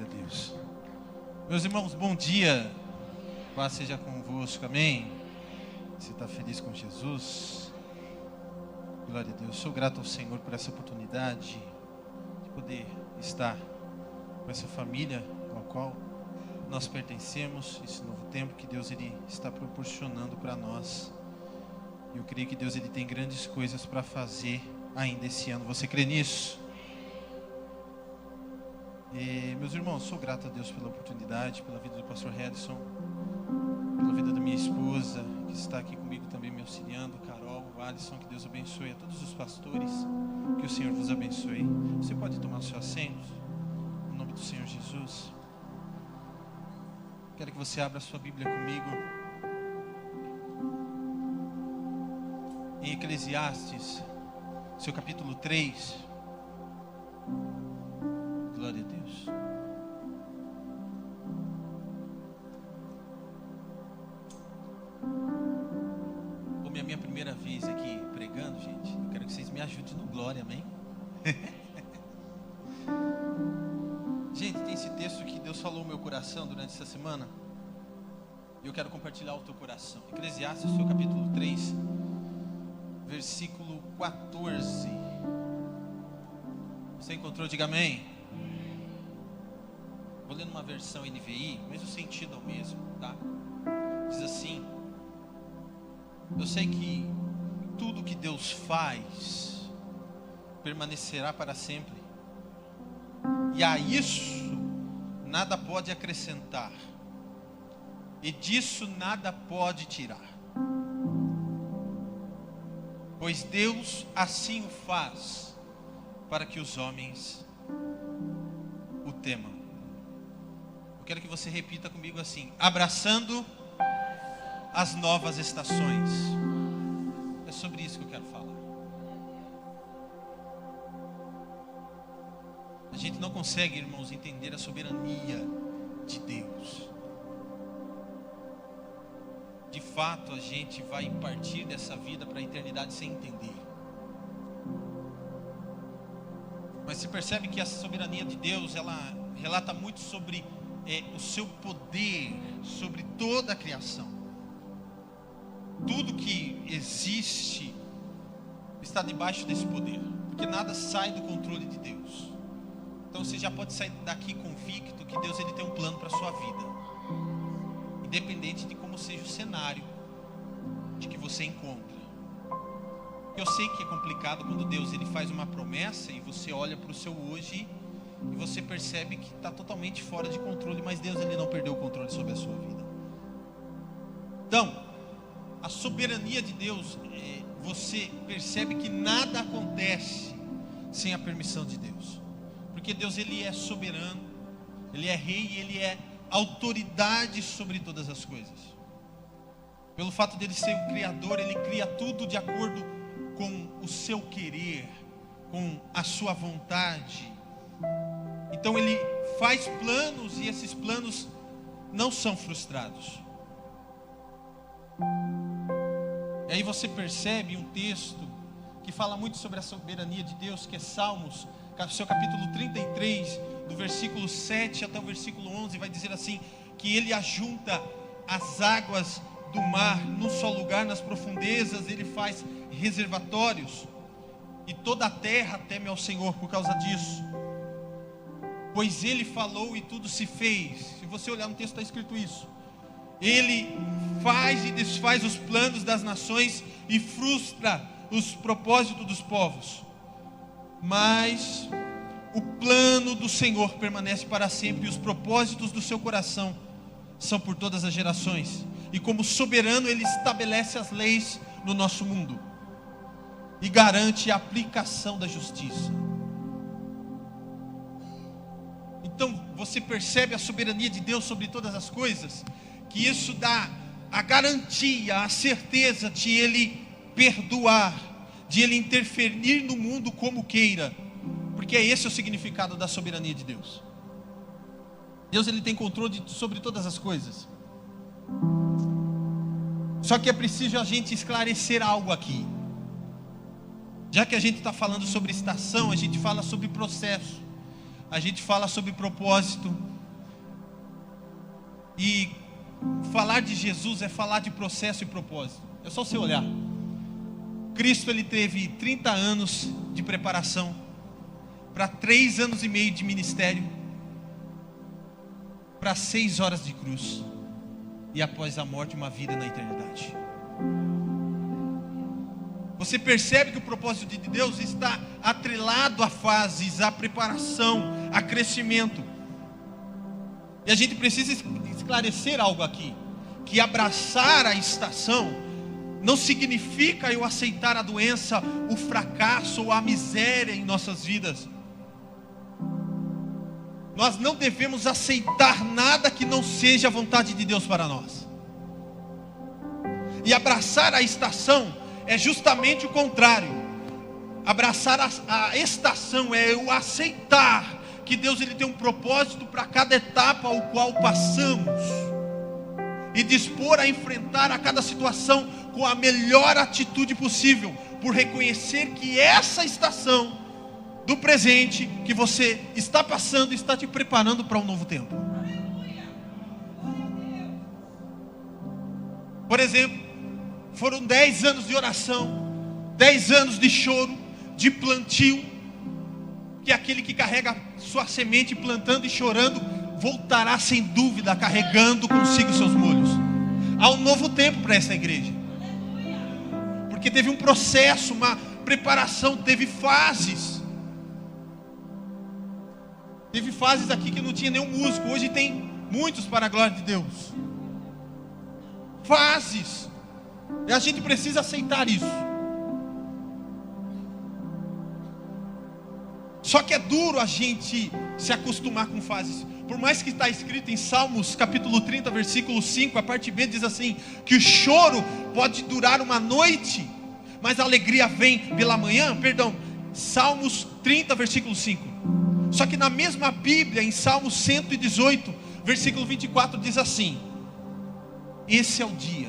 Glória a Deus. Meus irmãos, bom dia. Paz seja convosco, amém? Você está feliz com Jesus? Glória a Deus. Sou grato ao Senhor por essa oportunidade de poder estar com essa família ao qual nós pertencemos, esse novo tempo que Deus ele está proporcionando para nós. Eu creio que Deus ele tem grandes coisas para fazer ainda esse ano. Você crê nisso? Meus irmãos, sou grato a Deus pela oportunidade, pela vida do pastor Edson, pela vida da minha esposa, que está aqui comigo também me auxiliando, Carol, Alisson, que Deus abençoe a todos os pastores, que o Senhor vos abençoe. Você pode tomar o seu assento, no nome do Senhor Jesus. Quero que você abra a sua Bíblia comigo, em Eclesiastes, seu capítulo 3, glória a Deus. Como é a minha primeira vez aqui pregando, gente, eu quero que vocês me ajudem no glória, amém? Gente, tem esse texto que Deus falou no meu coração durante essa semana, e eu quero compartilhar o teu coração. Eclesiastes, seu capítulo 3, versículo 14. Você encontrou? Diga amém. Vou ler numa versão NVI, mas o sentido é o mesmo, tá? Diz assim: eu sei que tudo que Deus faz permanecerá para sempre, e a isso nada pode acrescentar, e disso nada pode tirar, pois Deus assim o faz para que os homens o temam. Eu quero que você repita comigo assim: abraçando as novas estações. É sobre isso que eu quero falar. A gente não consegue, irmãos, entender a soberania de Deus. De fato, a gente vai partir dessa vida para a eternidade sem entender. Mas se percebe que essa soberania de Deus, ela relata muito sobre o seu poder sobre toda a criação. Tudo que existe está debaixo desse poder, porque nada sai do controle de Deus. Então você já pode sair daqui convicto que Deus ele tem um plano para a sua vida, independente de como seja o cenário de que você encontra. Eu sei que é complicado quando Deus ele faz uma promessa e você olha para o seu hoje e você percebe que está totalmente fora de controle, mas Deus ele não perdeu o controle sobre a sua vida. Então, a soberania de Deus, você percebe que nada acontece sem a permissão de Deus, porque Deus ele é soberano, ele é rei e ele é autoridade sobre todas as coisas. Pelo fato dele ser o criador, ele cria tudo de acordo com o seu querer, com a sua vontade. Então ele faz planos e esses planos não são frustrados. E aí você percebe um texto que fala muito sobre a soberania de Deus, que é Salmos, seu capítulo 33, do versículo 7 até o versículo 11, vai dizer assim, que ele ajunta as águas do mar num só lugar, nas profundezas ele faz reservatórios, e toda a terra teme ao Senhor por causa disso, pois ele falou e tudo se fez. Se você olhar no texto está escrito isso: ele faz e desfaz os planos das nações e frustra os propósitos dos povos, mas o plano do Senhor permanece para sempre, e os propósitos do seu coração são por todas as gerações. E como soberano ele estabelece as leis no nosso mundo e garante a aplicação da justiça. Então você percebe a soberania de Deus sobre todas as coisas, que isso dá a garantia, a certeza de ele perdoar, de ele interferir no mundo como queira, porque esse é o significado da soberania de Deus. Deus ele tem controle sobre todas as coisas. Só que é preciso a gente esclarecer algo aqui. Já que a gente está falando sobre estação, a gente fala sobre processo, a gente fala sobre propósito, E falar de Jesus é falar de processo e propósito. É só você olhar. Cristo, ele teve 30 anos de preparação para 3 anos e meio de ministério, para 6 horas de cruz, e após a morte uma vida na eternidade. Você percebe que o propósito de Deus está atrelado a fases, a preparação, a crescimento. E a gente precisa esclarecer algo aqui, que abraçar a estação não significa eu aceitar a doença, o fracasso ou a miséria em nossas vidas. Nós não devemos aceitar nada que não seja a vontade de Deus para nós. E abraçar a estação é justamente o contrário. Abraçar a estação é eu aceitar que Deus, ele tem um propósito para cada etapa ao qual passamos, e dispor a enfrentar a cada situação com a melhor atitude possível, por reconhecer que essa estação do presente que você está passando está te preparando para um novo tempo. Por exemplo, foram 10 anos de oração, 10 anos de choro, de plantio, que aquele que carrega sua semente plantando e chorando, voltará sem dúvida carregando consigo seus molhos. Há um novo tempo para essa igreja, porque teve um processo, uma preparação, teve fases. Teve fases aqui que não tinha nenhum músico, hoje tem muitos, para a glória de Deus. Fases, e a gente precisa aceitar isso. Só que é duro a gente se acostumar com fases. Por mais que está escrito em Salmos capítulo 30, versículo 5, a parte B diz assim, que o choro pode durar uma noite, mas a alegria vem pela manhã. Salmos 30, versículo 5. Só que na mesma Bíblia, em Salmos 118, versículo 24, diz assim: esse é o dia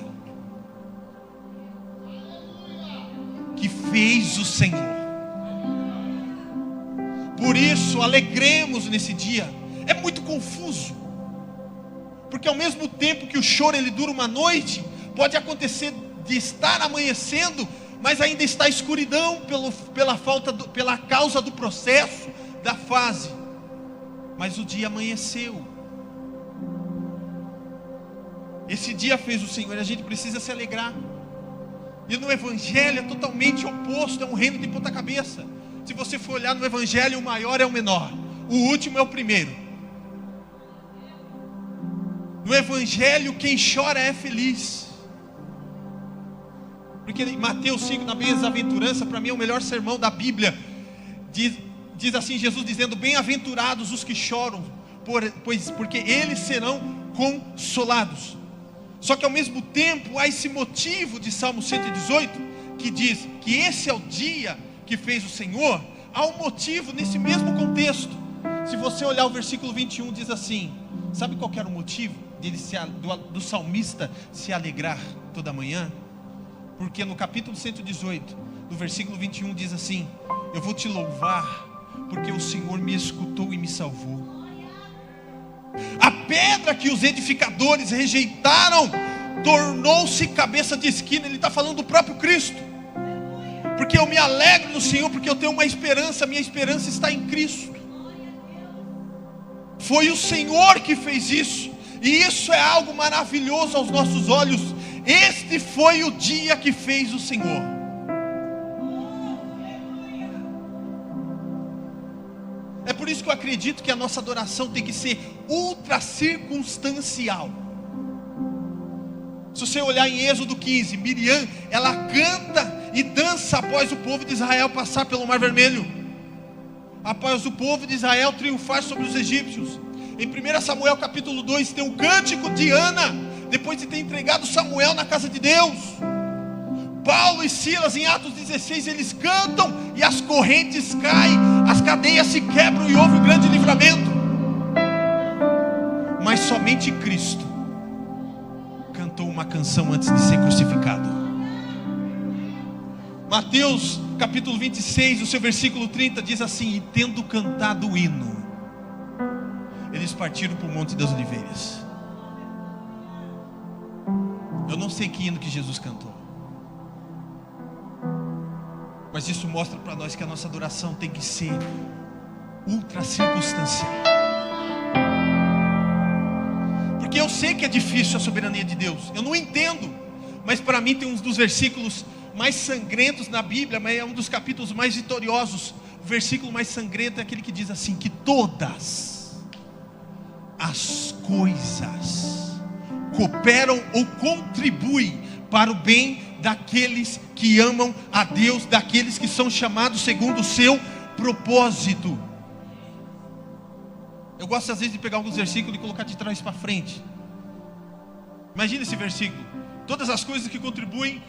que fez o Senhor, por isso alegremos nesse dia. É muito confuso, porque ao mesmo tempo que o choro ele dura uma noite, pode acontecer de estar amanhecendo, mas ainda está escuridão pela causa do processo, da fase. Mas o dia amanheceu. Esse dia fez o Senhor, e a gente precisa se alegrar. E no Evangelho é totalmente oposto, é um reino de ponta cabeça. Se você for olhar no Evangelho, o maior é o menor, o último é o primeiro. No Evangelho, quem chora é feliz. Porque em Mateus 5, na bem-aventurança, para mim é o melhor sermão da Bíblia. Diz assim, Jesus dizendo: bem-aventurados os que choram, porque eles serão consolados. Só que ao mesmo tempo há esse motivo de Salmo 118, que diz que esse é o dia que fez o Senhor. Há um motivo nesse mesmo contexto. Se você olhar o versículo 21, diz assim: sabe qual era o motivo do salmista se alegrar toda manhã? Porque no capítulo 118, no versículo 21 diz assim: eu vou te louvar, porque o Senhor me escutou e me salvou. A pedra que os edificadores rejeitaram tornou-se cabeça de esquina. Ele está falando do próprio Cristo. Porque eu me alegro no Senhor, porque eu tenho uma esperança, minha esperança está em Cristo. Foi o Senhor que fez isso, e isso é algo maravilhoso aos nossos olhos. Este foi o dia que fez o Senhor. É por isso que eu acredito que a nossa adoração tem que ser ultra circunstancial. Se você olhar em Êxodo 15, Miriam, ela canta e dança após o povo de Israel passar pelo Mar Vermelho, após o povo de Israel triunfar sobre os egípcios. Em 1 Samuel capítulo 2 tem o cântico de Ana, depois de ter entregado Samuel na casa de Deus. Paulo e Silas em Atos 16, eles cantam e as correntes caem, as cadeias se quebram e houve um grande livramento. Mas somente Cristo cantou uma canção antes de ser crucificado. Mateus capítulo 26, o seu versículo 30 diz assim: e tendo cantado o hino, eles partiram para o Monte das Oliveiras. sei que hino que Jesus cantou. Mas isso mostra para nós que a nossa adoração tem que ser ultra circunstancial. Porque eu sei que é difícil a soberania de Deus. Eu não entendo. Mas para mim tem um dos versículos mais sangrentos na Bíblia. Mas é um dos capítulos mais vitoriosos. O versículo mais sangrento é aquele que diz assim: que todas as coisas cooperam ou contribuem para o bem daqueles que amam a Deus, daqueles que são chamados segundo o seu propósito. Eu gosto às vezes de pegar alguns versículos e colocar de trás para frente. Imagina esse versículo: todas as coisas que contribuem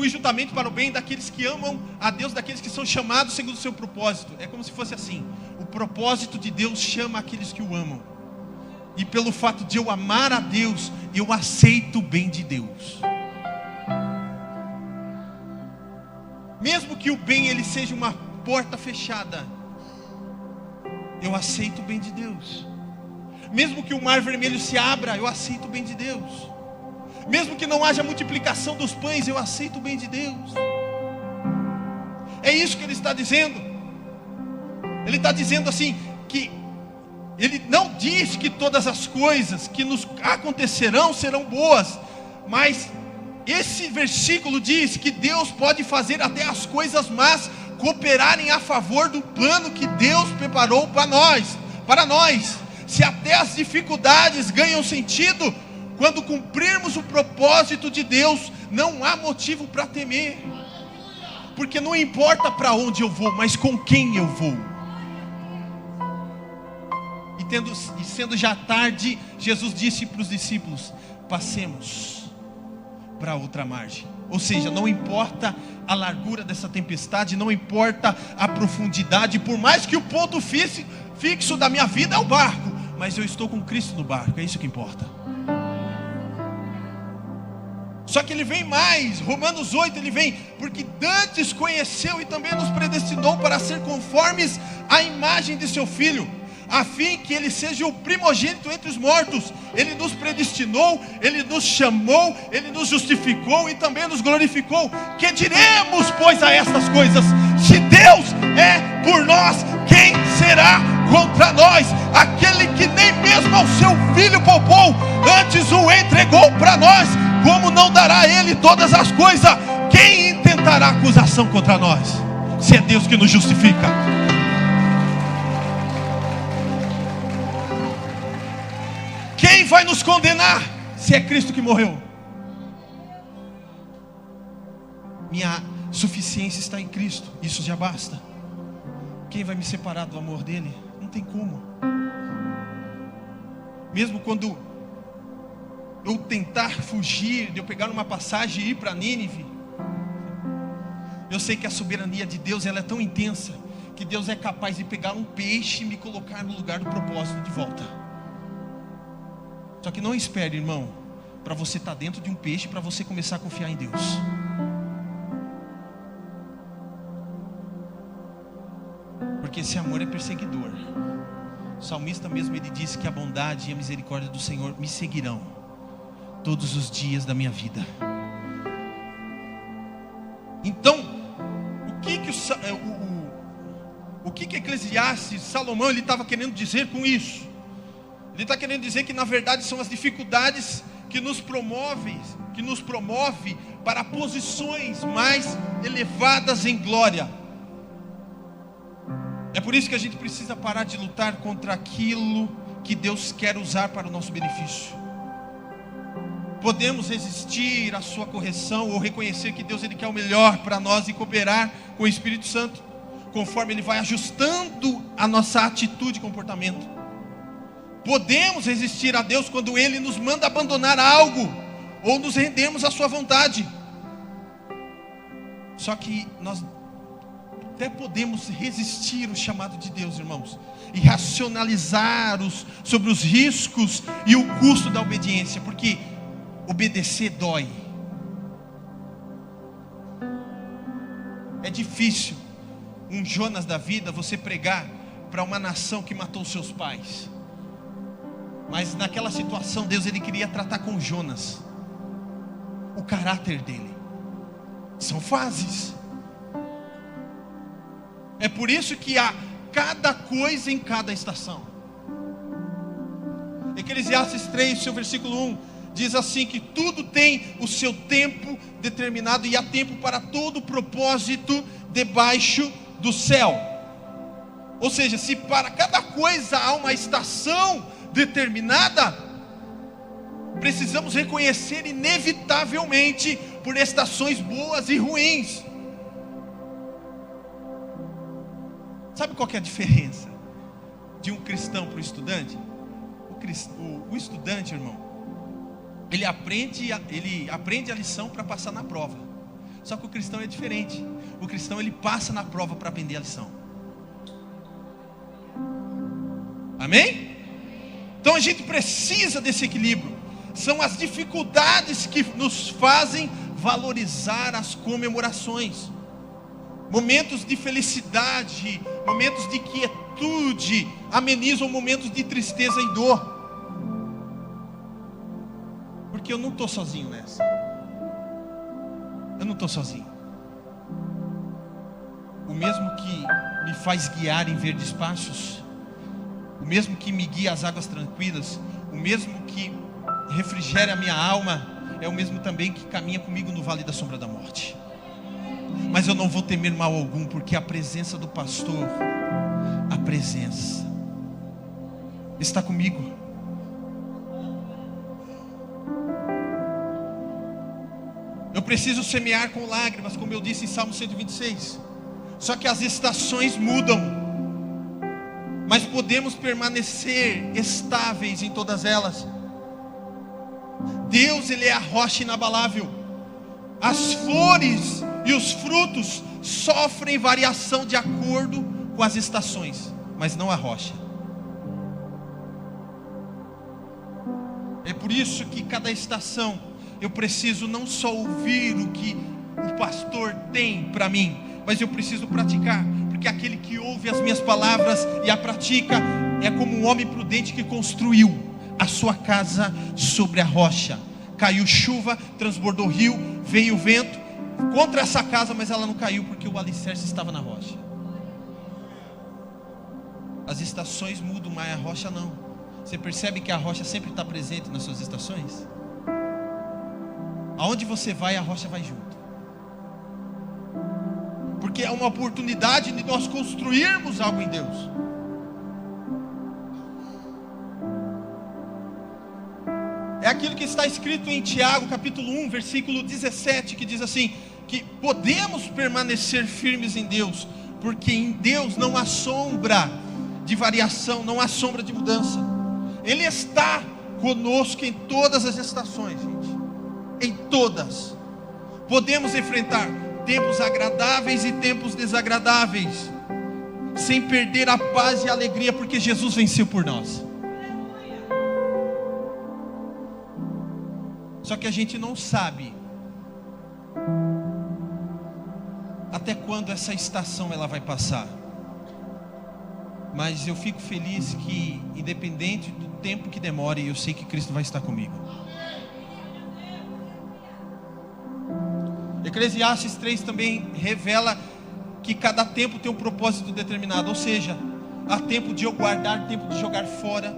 juntamente para o bem daqueles que amam a Deus, daqueles que são chamados segundo o seu propósito. É como se fosse assim: o propósito de Deus chama aqueles que o amam. E pelo fato de eu amar a Deus, eu aceito o bem de Deus. Mesmo que o bem ele seja uma porta fechada, eu aceito o bem de Deus. Mesmo que o mar vermelho se abra, eu aceito o bem de Deus. Mesmo que não haja multiplicação dos pães, eu aceito o bem de Deus. É isso que ele está dizendo. Ele está dizendo assim, que ele não diz que todas as coisas que nos acontecerão serão boas, mas esse versículo diz que Deus pode fazer até as coisas más cooperarem a favor do plano que Deus preparou para nós. Se até as dificuldades ganham sentido, quando cumprirmos o propósito de Deus, não há motivo para temer. Porque não importa para onde eu vou, mas com quem eu vou. E sendo já tarde, Jesus disse para os discípulos: passemos para outra margem. Ou seja, não importa a largura dessa tempestade, não importa a profundidade, por mais que o ponto fixo da minha vida é o barco, mas eu estou com Cristo no barco, é isso que importa. Só que ele vem mais, Romanos 8 ele vem, porque dantes conheceu e também nos predestinou para ser conformes à imagem de seu Filho, a fim que ele seja o primogênito entre os mortos. Ele nos predestinou, ele nos chamou, ele nos justificou e também nos glorificou. Que diremos, pois, a estas coisas? Se Deus é por nós, quem será contra nós? Aquele que nem mesmo ao seu Filho poupou, antes o entregou para nós, como não dará a ele todas as coisas? Quem intentará acusação contra nós, se é Deus que nos justifica? Quem vai nos condenar, se é Cristo que morreu? Minha suficiência está em Cristo, isso já basta. Quem vai me separar do amor dele? Não tem como. Mesmo quando eu tentar fugir, de eu pegar uma passagem e ir para Nínive, eu sei que a soberania de Deus ela é tão intensa, que Deus é capaz de pegar um peixe e me colocar no lugar do propósito de volta. Só que não espere, irmão, para você estar dentro de um peixe, para você começar a confiar em Deus. Porque esse amor é perseguidor. O salmista mesmo, ele disse que a bondade e a misericórdia do Senhor me seguirão todos os dias da minha vida. Então, o que Eclesiastes, Salomão, ele estava querendo dizer com isso? Ele está querendo dizer que na verdade são as dificuldades que nos promove para posições mais elevadas em glória. É por isso que a gente precisa parar de lutar contra aquilo que Deus quer usar para o nosso benefício. Podemos resistir à sua correção ou reconhecer que Deus ele quer o melhor para nós e cooperar com o Espírito Santo, conforme Ele vai ajustando a nossa atitude e comportamento. Podemos resistir a Deus quando Ele nos manda abandonar algo ou nos rendemos à sua vontade. Só que nós até podemos resistir o chamado de Deus, irmãos, e racionalizar sobre os riscos e o custo da obediência, porque obedecer dói. É difícil um Jonas da vida você pregar para uma nação que matou seus pais. Mas naquela situação Deus ele queria tratar com Jonas. o caráter dele. São fases. É por isso que há cada coisa em cada estação. Eclesiastes 3, seu versículo 1, diz assim que tudo tem o seu tempo determinado e há tempo para todo propósito debaixo do céu. Ou seja, se para cada coisa há uma estação determinada, precisamos reconhecer inevitavelmente por estações boas e ruins. Sabe qual que é a diferença de um cristão para o estudante? O estudante, irmão, ele aprende a lição para passar na prova. Só que o cristão é diferente. O cristão, ele passa na prova para aprender a lição. Amém? Então a gente precisa desse equilíbrio. São as dificuldades que nos fazem valorizar as comemorações. Momentos de felicidade, momentos de quietude amenizam momentos de tristeza e dor. Porque eu não estou sozinho nessa. Eu não estou sozinho. O mesmo que me faz guiar em verdes pastos, o mesmo que me guia às águas tranquilas, o mesmo que refrigera a minha alma, é o mesmo também que caminha comigo no vale da sombra da morte. Mas eu não vou temer mal algum, porque a presença do pastor, a presença está comigo. Eu preciso semear com lágrimas, como eu disse em Salmo 126. Só que as estações mudam, mas podemos permanecer estáveis em todas elas. Deus, Ele é a rocha inabalável. As flores e os frutos sofrem variação de acordo com as estações, mas não a rocha. É por isso que cada estação eu preciso não só ouvir o que o pastor tem para mim, mas eu preciso praticar, porque aquele que ouve as minhas palavras e a pratica é como um homem prudente que construiu a sua casa sobre a rocha. Caiu chuva, transbordou rio, veio vento contra essa casa, mas ela não caiu porque o alicerce estava na rocha. As estações mudam, mas a rocha não. Você percebe que a rocha sempre está presente nas suas estações? Aonde você vai, a rocha vai junto. Porque é uma oportunidade de nós construirmos algo em Deus. É aquilo que está escrito em Tiago, capítulo 1, versículo 17, que diz assim, que podemos permanecer firmes em Deus, porque em Deus não há sombra de variação, não há sombra de mudança. Ele está conosco em todas as estações, gente. Em todas. Podemos enfrentar tempos agradáveis e tempos desagradáveis, sem perder a paz e a alegria, porque Jesus venceu por nós. Só que a gente não sabe até quando essa estação ela vai passar. Mas eu fico feliz que, independente do tempo que demore, eu sei que Cristo vai estar comigo. Eclesiastes 3 também revela que cada tempo tem um propósito determinado. Ou seja, há tempo de eu guardar, tempo de jogar fora.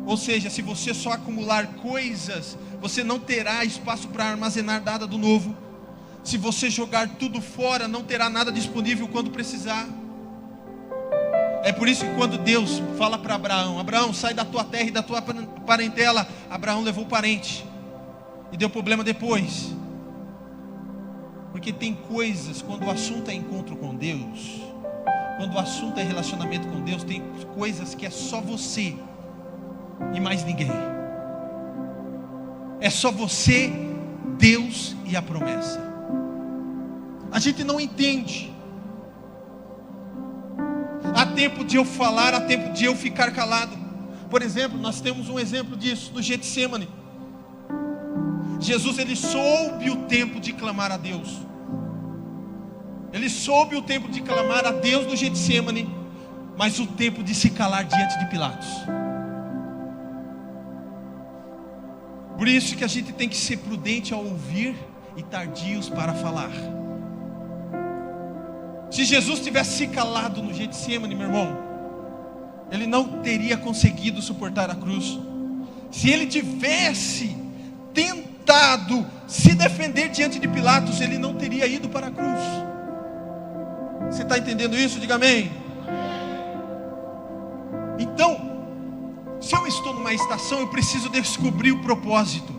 Ou seja, se você só acumular coisas, você não terá espaço para armazenar nada do novo. Se você jogar tudo fora, não terá nada disponível quando precisar. É por isso que quando Deus fala para Abraão, Abraão, sai da tua terra e da tua parentela, Abraão levou o parente e deu problema depois. Porque tem coisas, quando o assunto é encontro com Deus, quando o assunto é relacionamento com Deus, tem coisas que é só você e mais ninguém. É só você, Deus e a promessa. A gente não entende. Há tempo de eu falar, há tempo de eu ficar calado. Por exemplo, nós temos um exemplo disso no Getsêmani. Jesus, ele soube o tempo de clamar a Deus. Ele soube o tempo de clamar a Deus no Getsêmani, mas o tempo de se calar diante de Pilatos. Por isso que a gente tem que ser prudente ao ouvir e tardios para falar. Se Jesus tivesse se calado no Getsemane, meu irmão, ele não teria conseguido suportar a cruz. Se ele tivesse tentado se defender diante de Pilatos, ele não teria ido para a cruz. Você está entendendo isso? Diga amém. Então, se eu estou numa estação, eu preciso descobrir o propósito.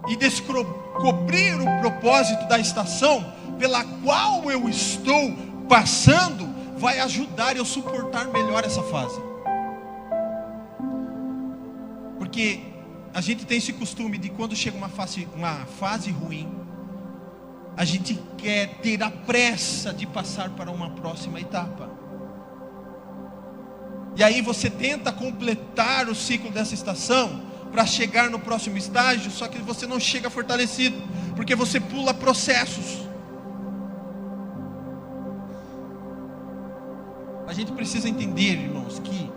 E descobrir o propósito da estação pela qual eu estou passando vai ajudar eu suportar melhor essa fase. Porque a gente tem esse costume de quando chega uma fase ruim, a gente quer ter a pressa de passar para uma próxima etapa. E aí você tenta completar o ciclo dessa estação para chegar no próximo estágio, só que você não chega fortalecido, porque você pula processos. A gente precisa entender, irmãos, que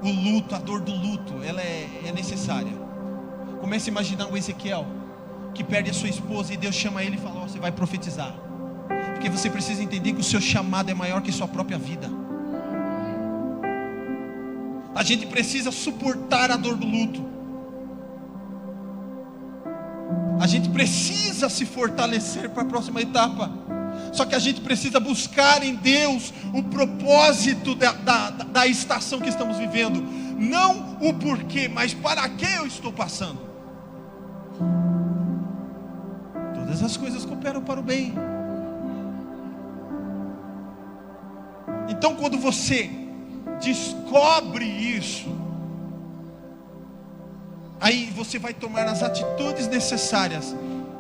o luto, a dor do luto, ela é necessária. Comece a imaginar um Ezequiel que perde a sua esposa e Deus chama ele e fala: você vai profetizar. Porque você precisa entender que o seu chamado é maior que sua própria vida. A gente precisa suportar a dor do luto. A gente precisa se fortalecer para a próxima etapa. Só que a gente precisa buscar em Deus o propósito da estação que estamos vivendo. Não o porquê, mas para que eu estou passando. Todas as coisas cooperam para o bem. Então, quando você descobre isso, aí você vai tomar as atitudes necessárias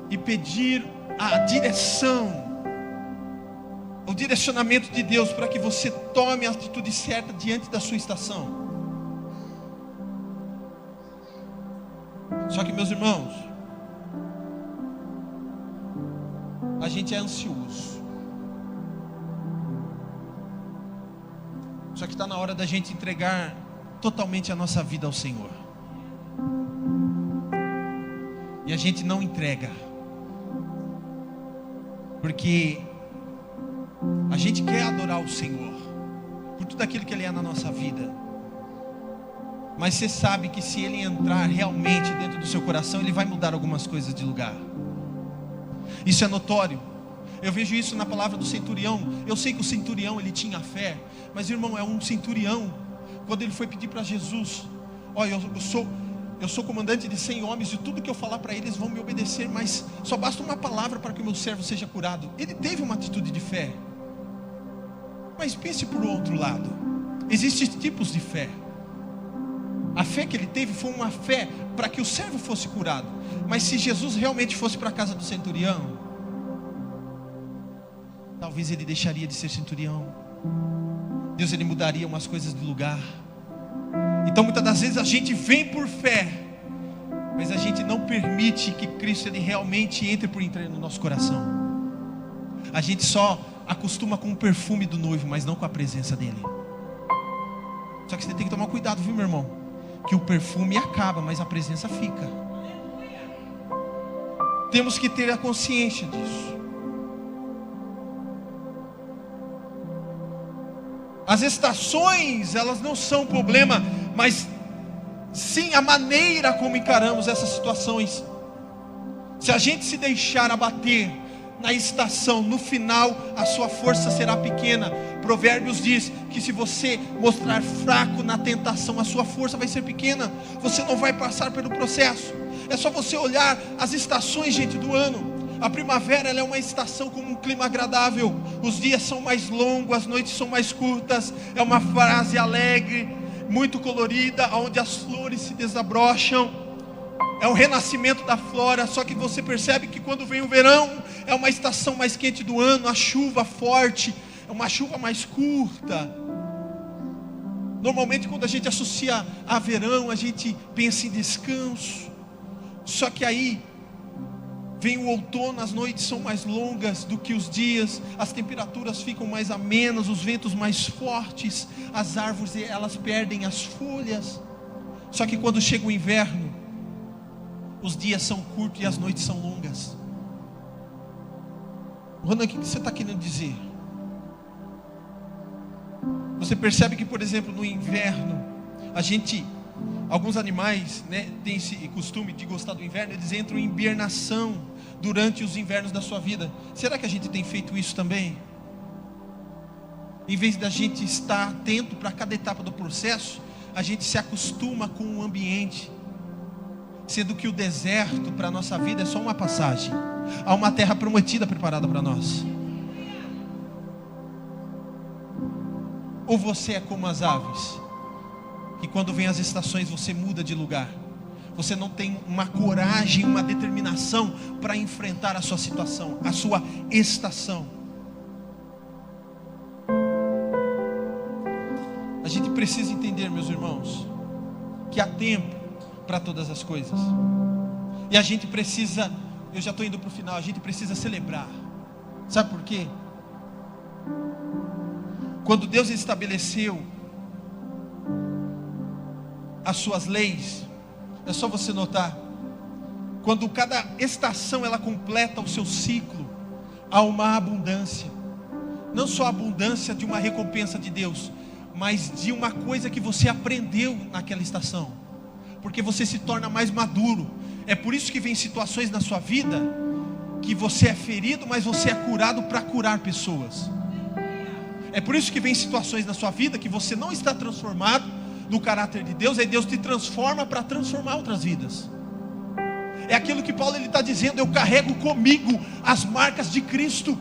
e pedir a direção, o direcionamento de Deus para que você tome a atitude certa diante da sua estação. Só que, meus irmãos, a gente é ansioso. Só que está na hora da gente entregar totalmente a nossa vida ao Senhor. E a gente não entrega, porque a gente quer adorar o Senhor por tudo aquilo que Ele é na nossa vida. Mas você sabe que se Ele entrar realmente dentro do seu coração, Ele vai mudar algumas coisas de lugar. Isso é notório. Eu vejo isso na palavra do centurião. Eu sei que o centurião, ele tinha fé. Mas, irmão, é um centurião. Quando ele foi pedir para Jesus: olha, eu sou comandante de 100 homens, e tudo que eu falar para eles vão me obedecer, mas só basta uma palavra para que o meu servo seja curado. Ele teve uma atitude de fé. Mas pense por outro lado. Existem tipos de fé. A fé que ele teve foi uma fé para que o servo fosse curado. Mas se Jesus realmente fosse para a casa do centurião, talvez ele deixaria de ser centurião. Deus, ele mudaria umas coisas de lugar. Então muitas das vezes a gente vem por fé, mas a gente não permite que Cristo, ele realmente entre por entrar no nosso coração. A gente só acostuma com o perfume do noivo, mas não com a presença dele. Só que você tem que tomar cuidado, viu, meu irmão? Que o perfume acaba, mas a presença fica. Temos que ter a consciência disso. As estações, elas não são um problema, mas sim a maneira como encaramos essas situações. Se a gente se deixar abater na estação, no final a sua força será pequena. Provérbios diz que se você mostrar fraco na tentação, a sua força vai ser pequena. Você não vai passar pelo processo. É só você olhar as estações, gente, do ano. A primavera, ela é uma estação com um clima agradável. Os dias são mais longos, as noites são mais curtas. É uma fase alegre, muito colorida, onde as flores se desabrocham. É um renascimento da flora. Só que você percebe que quando vem o verão, é uma estação mais quente do ano. A chuva forte, é uma chuva mais curta. Normalmente quando a gente associa a verão, a gente pensa em descanso. Só que aí vem o outono, as noites são mais longas do que os dias, as temperaturas ficam mais amenas, os ventos mais fortes, as árvores, elas perdem as folhas. Só que quando chega o inverno, os dias são curtos e as noites são longas. Ronan, o que você está querendo dizer? Você percebe que, por exemplo, no inverno, alguns animais, né, têm esse costume de gostar do inverno, eles entram em hibernação durante os invernos da sua vida. Será que a gente tem feito isso também? Em vez da gente estar atento para cada etapa do processo, a gente se acostuma com o ambiente, sendo que o deserto para a nossa vida é só uma passagem. Há uma terra prometida preparada para nós. Ou você é como as aves, que quando vem as estações você muda de lugar. Você não tem uma coragem, uma determinação para enfrentar a sua situação, a sua estação. A gente precisa entender, meus irmãos, que há tempo para todas as coisas. E a gente precisa, eu já estou indo para o final, a gente precisa celebrar. Sabe por quê? Quando Deus estabeleceu as suas leis, é só você notar, quando cada estação ela completa o seu ciclo, há uma abundância. Não só a abundância de uma recompensa de Deus, mas de uma coisa que você aprendeu naquela estação, porque você se torna mais maduro. É por isso que vem situações na sua vida que você é ferido, mas você é curado para curar pessoas. É por isso que vem situações na sua vida que você não está transformado no caráter de Deus, aí Deus te transforma para transformar outras vidas. É aquilo que Paulo está dizendo: eu carrego comigo as marcas de Cristo.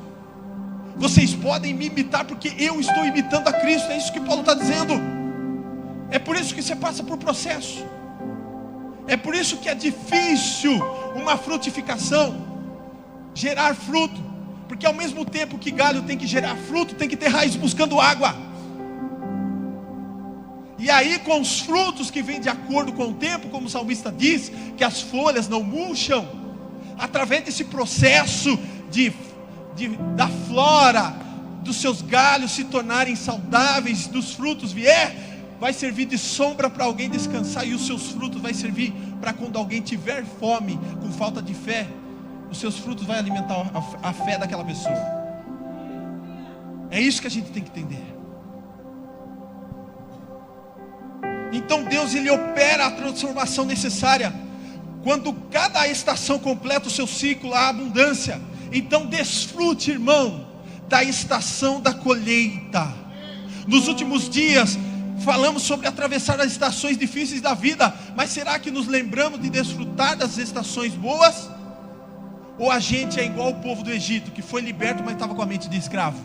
Vocês podem me imitar porque eu estou imitando a Cristo. É isso que Paulo está dizendo. É por isso que você passa por processo. É por isso que é difícil uma frutificação, gerar fruto. Porque ao mesmo tempo que galho tem que gerar fruto, tem que ter raiz buscando água. E aí com os frutos que vêm de acordo com o tempo, como o salmista diz, que as folhas não murcham, através desse processo da flora, dos seus galhos se tornarem saudáveis, dos frutos vier, vai servir de sombra para alguém descansar, e os seus frutos vai servir para quando alguém tiver fome, com falta de fé, os seus frutos vai alimentar a fé daquela pessoa. É isso que a gente tem que entender. Então Deus, Ele opera a transformação necessária. Quando cada estação completa o seu ciclo, a abundância. Então desfrute, irmão, da estação da colheita. Nos últimos dias falamos sobre atravessar as estações difíceis da vida, mas será que nos lembramos de desfrutar das estações boas? Ou a gente é igual o povo do Egito, que foi liberto, mas estava com a mente de escravo?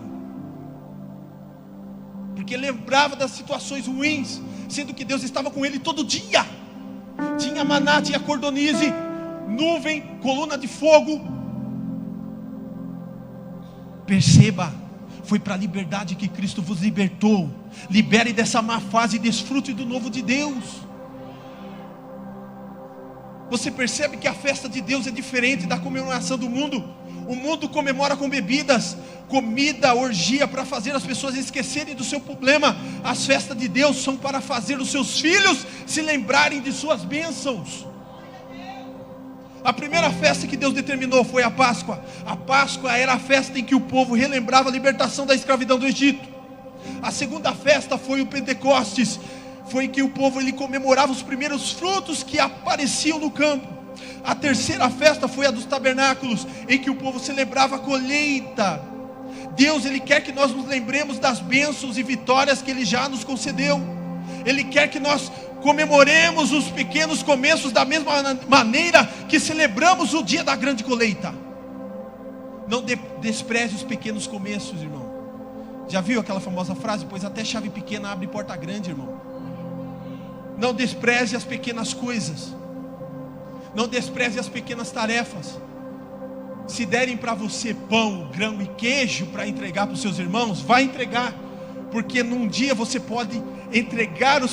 Porque lembrava das situações ruins, sendo que Deus estava com ele todo dia. Tinha maná, tinha cordonize, nuvem, coluna de fogo. Perceba, foi para a liberdade que Cristo vos libertou. Libere dessa má fase e desfrute do novo de Deus. Você percebe que a festa de Deus é diferente da comemoração do mundo. O mundo comemora com bebidas, comida, orgia, para fazer as pessoas esquecerem do seu problema. As festas de Deus são para fazer os seus filhos se lembrarem de suas bênçãos. A primeira festa que Deus determinou foi a Páscoa. A Páscoa era a festa em que o povo relembrava a libertação da escravidão do Egito. A segunda festa foi o Pentecostes. Foi que o povo ele comemorava os primeiros frutos que apareciam no campo. A terceira festa foi a dos tabernáculos, em que o povo celebrava a colheita. Deus, Ele quer que nós nos lembremos das bênçãos e vitórias que Ele já nos concedeu. Ele quer que nós comemoremos os pequenos começos da mesma maneira que celebramos o dia da grande colheita. Não despreze os pequenos começos, irmão. Já viu aquela famosa frase? Pois até chave pequena abre porta grande, irmão. Não despreze as pequenas coisas. Não despreze as pequenas tarefas. Se derem para você pão, grão e queijo para entregar para os seus irmãos, vai entregar. Porque num dia você pode entregar o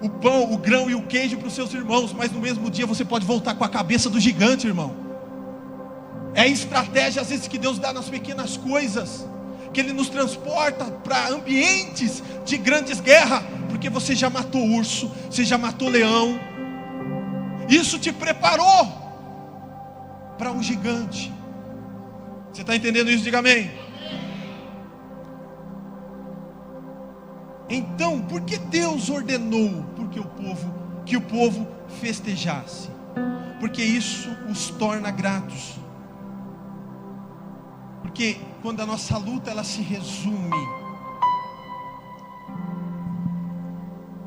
pão, o grão e o queijo para os seus irmãos, mas no mesmo dia você pode voltar com a cabeça do gigante, irmão. É a estratégia às vezes que Deus dá nas pequenas coisas, que Ele nos transporta para ambientes de grandes guerras, porque você já matou urso, você já matou leão, Isso te preparou para um gigante. Você está entendendo isso? Diga amém. Então, por que Deus ordenou que o povo festejasse? Porque isso os torna gratos. Porque quando a nossa luta ela se resume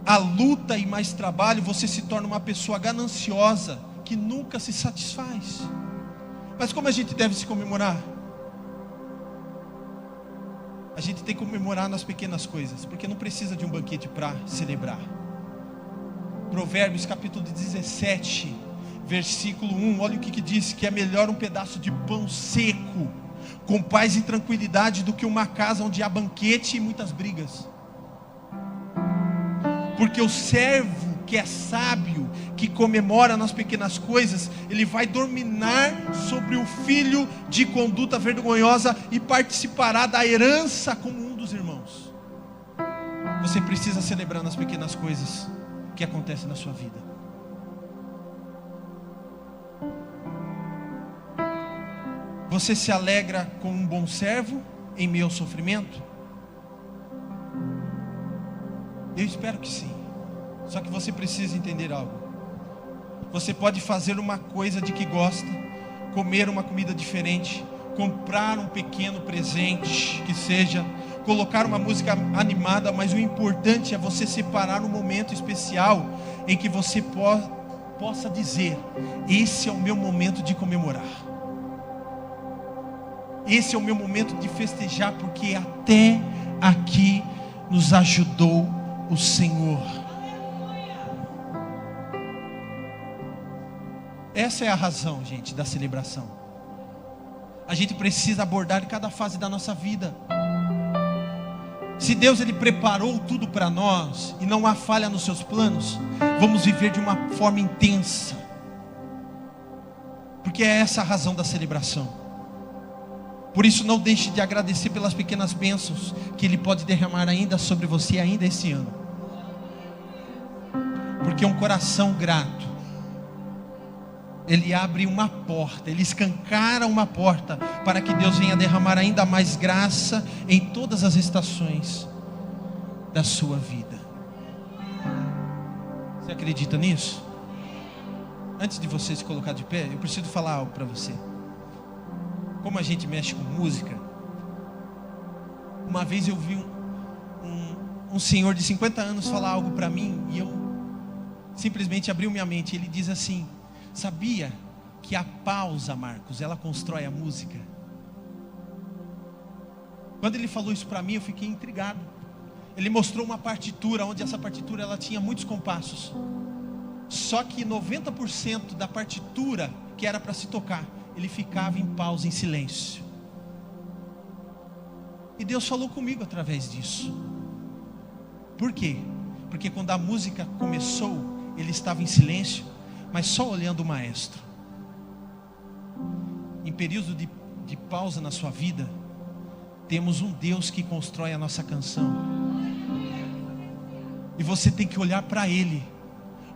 a luta e mais trabalho, você se torna uma pessoa gananciosa que nunca se satisfaz. Mas como a gente deve se comemorar? A gente tem que comemorar nas pequenas coisas, porque não precisa de um banquete para celebrar. Provérbios capítulo 17, versículo 1, olha o que diz: que é melhor um pedaço de pão seco, com paz e tranquilidade, do que uma casa onde há banquete e muitas brigas. Porque o servo que é sábio, que comemora nas pequenas coisas, ele vai dominar sobre o filho de conduta vergonhosa e participará da herança como um dos irmãos. Você precisa celebrar nas pequenas coisas que acontecem na sua vida. Você se alegra com um bom servo em meio ao sofrimento? Eu espero que sim. Só que você precisa entender algo. Você pode fazer uma coisa de que gosta, comer uma comida diferente, comprar um pequeno presente que seja, colocar uma música animada, mas o importante é você separar um momento especial em que você possa dizer: esse é o meu momento de comemorar. Esse é o meu momento de festejar, porque até aqui nos ajudou o Senhor. Essa é a razão, gente, da celebração. A gente precisa abordar em cada fase da nossa vida. Se Deus ele preparou tudo para nós e não há falha nos seus planos, vamos viver de uma forma intensa. Porque é essa a razão da celebração. Por isso não deixe de agradecer pelas pequenas bênçãos que Ele pode derramar ainda sobre você ainda esse ano. Porque um coração grato, ele abre uma porta, ele escancara uma porta para que Deus venha derramar ainda mais graça em todas as estações da sua vida. Você acredita nisso? Antes de você se colocar de pé, eu preciso falar algo para você. Como a gente mexe com música, uma vez eu vi um senhor de 50 anos falar algo para mim, e eu simplesmente abriu minha mente. Ele diz assim: sabia que a pausa, Marcos, ela constrói a música? Quando ele falou isso para mim, eu fiquei intrigado. Ele mostrou uma partitura, onde essa partitura ela tinha muitos compassos. Só que 90% da partitura que era para se tocar, ele ficava em pausa, em silêncio. E Deus falou comigo através disso. Por quê? Porque quando a música começou, ele estava em silêncio, mas só olhando o maestro. Em período de pausa na sua vida, temos um Deus que constrói a nossa canção. E você tem que olhar para Ele,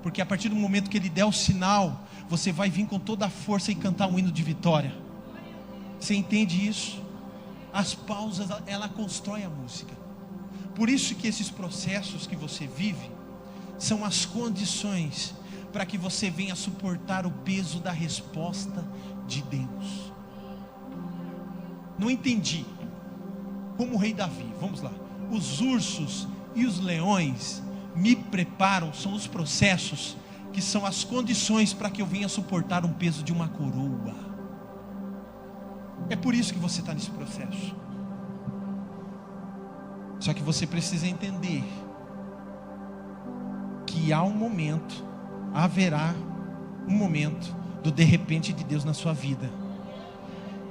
porque a partir do momento que Ele der o sinal, você vai vir com toda a força e cantar um hino de vitória. Você entende isso? As pausas, ela constrói a música. Por isso que esses processos que você vive são as condições para que você venha suportar o peso da resposta de Deus. Não entendi. Como o rei Davi, vamos lá. Os ursos e os leões me preparam, são os processos que são as condições para que eu venha suportar um peso de uma coroa. É por isso que você está nesse processo. Só que você precisa entender que há um momento, haverá um momento do de repente de Deus na sua vida.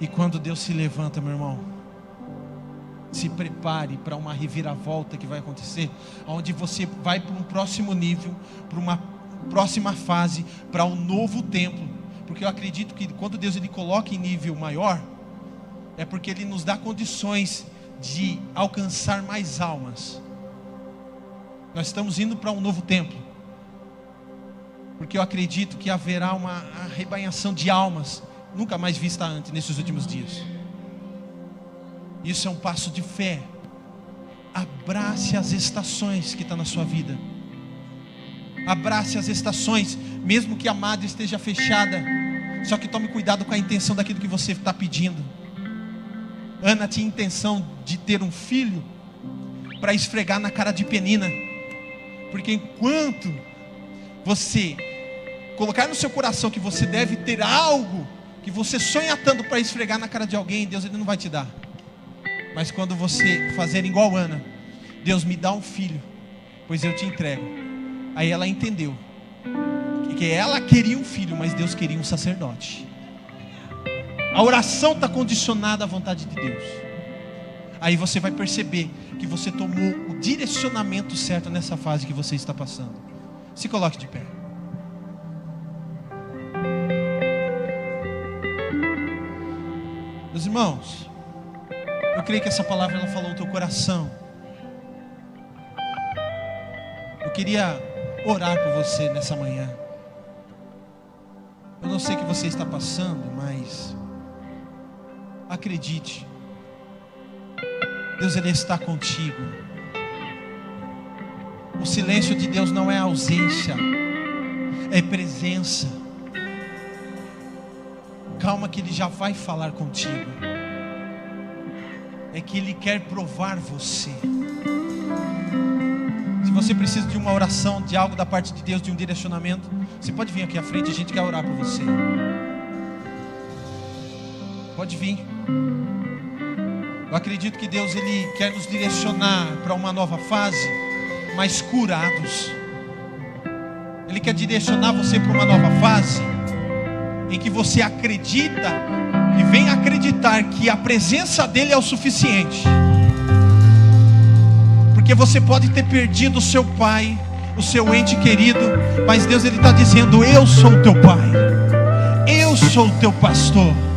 E quando Deus se levanta, meu irmão, se prepare para uma reviravolta que vai acontecer, onde você vai para um próximo nível, para uma próxima fase, para um novo templo. Porque eu acredito que quando Deus ele coloca em nível maior, é porque Ele nos dá condições de alcançar mais almas. Nós estamos indo para um novo templo. Porque eu acredito que haverá uma arrebanhação de almas nunca mais vista antes nesses últimos dias. Isso é um passo de fé. Abrace as estações que estão na sua vida. Abrace as estações, mesmo que a madre esteja fechada. Só que tome cuidado com a intenção daquilo que você está pedindo. Ana tinha intenção de ter um filho para esfregar na cara de Penina. Porque enquanto você colocar no seu coração que você deve ter algo que você sonha tanto para esfregar na cara de alguém, Deus ele não vai te dar. Mas quando você fazer igual Ana, Deus me dá um filho, pois eu te entrego. Aí ela entendeu que ela queria um filho, mas Deus queria um sacerdote. A oração está condicionada à vontade de Deus. Aí você vai perceber que você tomou o direcionamento certo nessa fase que você está passando. Se coloque de pé. Meus irmãos, eu creio que essa palavra ela falou no teu coração. Eu queria orar por você nessa manhã. Eu não sei o que você está passando, mas acredite, Deus ele está contigo. O silêncio de Deus não é ausência, é presença. Calma que Ele já vai falar contigo. É que Ele quer provar você. Se você precisa de uma oração, de algo da parte de Deus, de um direcionamento, você pode vir aqui à frente, a gente quer orar por você. Pode vir. Eu acredito que Deus ele quer nos direcionar para uma nova fase, mas curados. Ele quer direcionar você para uma nova fase em que você acredita e vem acreditar que a presença dele é o suficiente. Porque você pode ter perdido o seu pai, o seu ente querido, mas Deus ele está dizendo: eu sou o teu pai, eu sou o teu pastor.